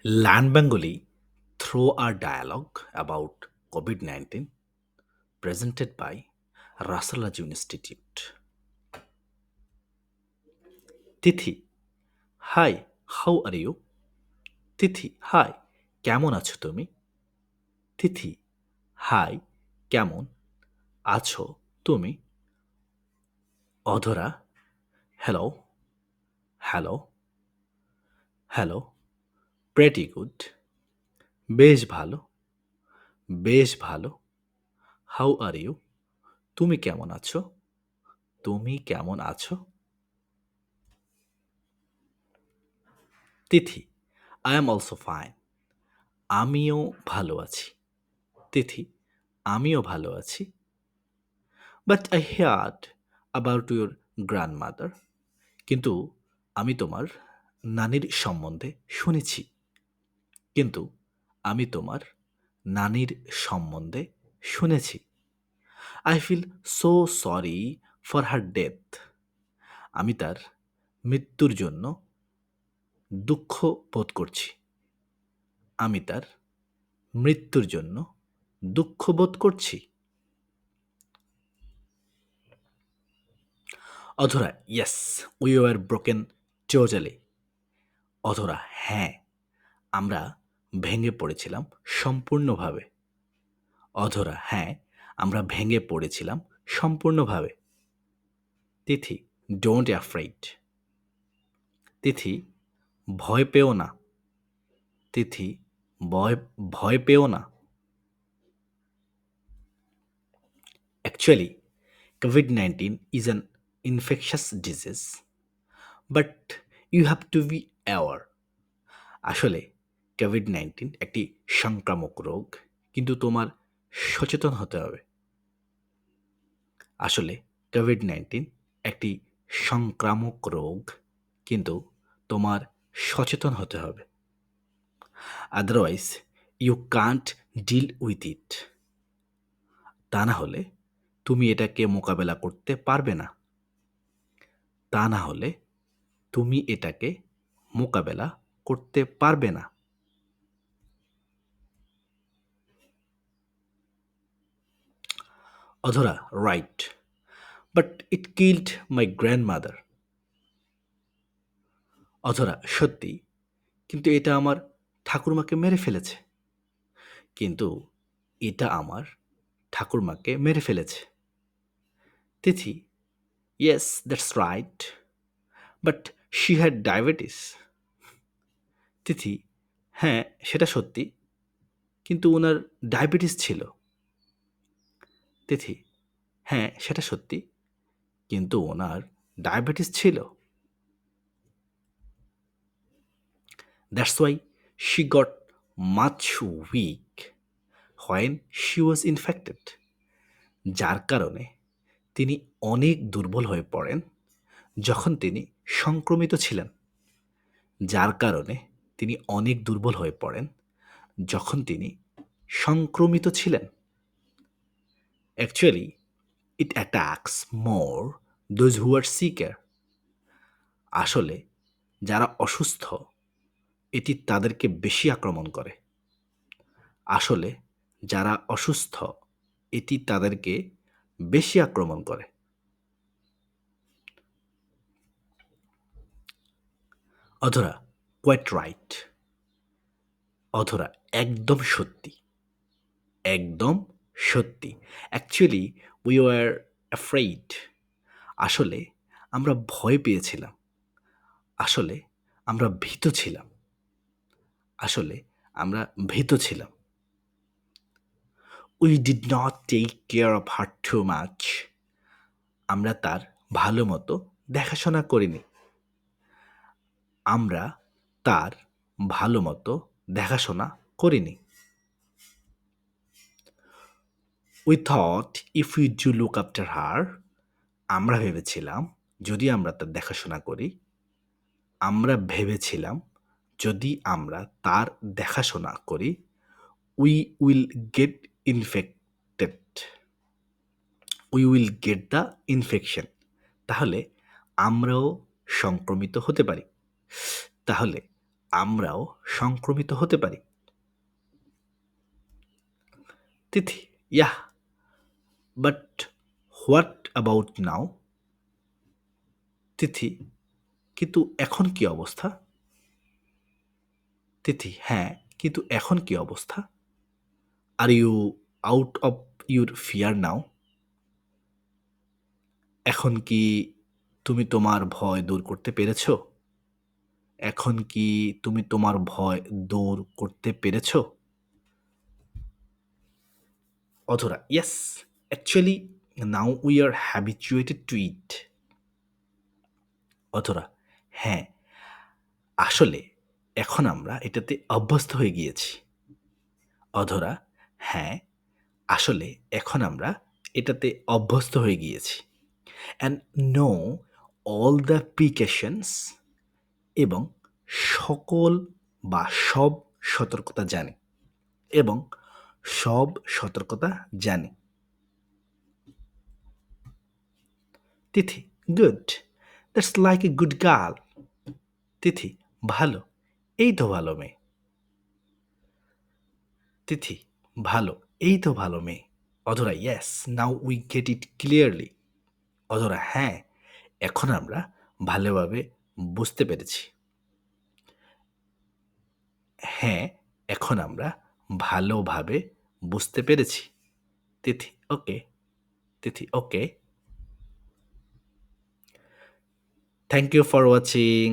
Learn Bengali through our dialogue about COVID-19 presented by Rasalaj Institute. Tithi, hi, how are you? Tithi hi কেমন আছো তুমি? Tithi hi কেমন আছো তুমি? Adhara hello hello hello pretty good বেশ ভালো বেশ ভালো হাউ আর ইউ তুমি কেমন আছো? তুমি কেমন আছো? তিথি আই এম অলসো ফাইন আমিও ভালো আছি। তিথি আমিও ভালো আছি। But I heard about your grandmother কিন্তু আমি তোমার নানির সম্বন্ধে শুনেছি। কিন্তু আমি তোমার নানির সম্বন্ধে শুনেছি। I feel so sorry for her death আমি তার মৃত্যুর জন্য দুঃখ বোধ করছি। আমি তার মৃত্যুর জন্য দুঃখ বোধ করছি। অধরা yes we were broken totally. অধরা হ্যাঁ আমরা ভেঙে পড়েছিলাম সম্পূর্ণভাবে। অধরা হ্যাঁ আমরা ভেঙে পড়েছিলাম সম্পূর্ণভাবে। তিথি ডোন্ট অ্যাফ্রেড। তিথি ভয় পেও না। তিথি ভয় ভয় পেও না। Actually COVID-19 is an infectious disease, but you have to be aware. আসলে কোভিড-19 একটি সংক্রামক রোগ, কিন্তু তোমার সচেতন হতে হবে। আসলে কোভিড-19 একটি সংক্রামক রোগ, কিন্তু তোমার সচেতন হতে হবে। Otherwise you can't deal with it. তা না হলে তুমি এটাকে মোকাবেলা করতে পারবে না। তা না হলে তুমি এটাকে মোকাবেলা করতে পারবে না। অধরা right but it killed my grandmother. অধরা সত্যি কিন্তু এটা আমার ঠাকুরমাকে মেরে ফেলেছে। কিন্তু এটা আমার ঠাকুরমাকে মেরে ফেলেছে। Tithi yes that's right but she had diabetes. Tithi হ্যাঁ সেটা সত্যি কিন্তু ওনার ডায়াবেটিস ছিল। তিথি হ্যাঁ সেটা সত্যি কিন্তু ওনার ডায়াবেটিস ছিল। That's why she got much weak when she was infected. যার কারণে তিনি অনেক দুর্বল হয়ে পড়েন যখন তিনি সংক্রমিত ছিলেন। যার কারণে তিনি অনেক দুর্বল হয়ে পড়েন যখন তিনি সংক্রমিত ছিলেন। Actually it attacks more those who are sicker. আসলে যারা অসুস্থ এটি তাদেরকে বেশি আক্রমণ করে। আসলে যারা অসুস্থ এটি তাদেরকে বেশি আক্রমণ করে। অধরা কোয়াইট রাইট। অধরা একদম সত্যি একদম সত্যি। Actually we were afraid. আসলে আমরা ভয় পেয়েছিলাম। আসলে আমরা ভীত ছিলাম। আসলে আমরা ভীত ছিলাম। We did not take care of her too much. আমরা তার ভালো মতো দেখাশোনা করিনি। আমরা তার ভালো মতো দেখাশোনা করিনি। We thought if you do look after her. আমরা ভেবেছিলাম যদি আমরা তার দেখাশোনা করি। আমরা ভেবেছিলাম যদি আমরা তার দেখাশোনা করি we will get infected. We will get the infection. তাহলে আমরাও সংক্রমিত হতে পারি। তাহলে আমরাও সংক্রমিত হতে পারি। তিথি, ইয়াহ, বাট হোয়াট অ্যাবাউট নাও? তিথি, কিন্তু এখন কি অবস্থা? তিথি, হ্যাঁ, কিন্তু এখন কি অবস্থা? Are you out of your fear now? এখন কি তুমি তোমার ভয় দূর করতে পেরেছ? এখন কি তুমি তোমার ভয় দূর করতে পেরেছ? Adhara, yes, actually now we are habituated to it. Adhara, হ্যাঁ, আসলে এখন আমরা এটাতে অভ্যস্ত হয়ে গিয়েছি। অধরা, হ্যাঁ, আসলে এখন আমরা এটাতে অভ্যস্ত হয়ে গিয়েছি। And no all the precautions, এবং সকল বা সব সতর্কতা জানি, এবং সব সতর্কতা জানি। Tithi, good, that's like a good girl. Tithi, ভালো, এই তো ভালো মেয়ে। তিথি, ভালো, এই তো ভালো মেয়ে। অধরা, yes, now we get it clearly. অধরা, হ্যাঁ, এখন আমরা ভালোভাবে বুঝতে পেরেছি। হ্যাঁ, এখন আমরা ভালোভাবে বুঝতে পেরেছি। Tithi, okay. Tithi, okay. Thank you for watching.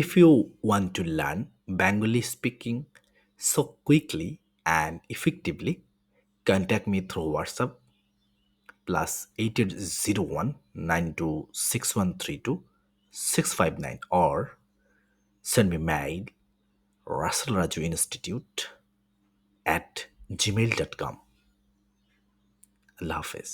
If you want to learn Bengali speaking so quickly and effectively, contact me through WhatsApp plus 8801926132 or send me mail rasalrajuinstitute at gmail.com. Allah Hafiz.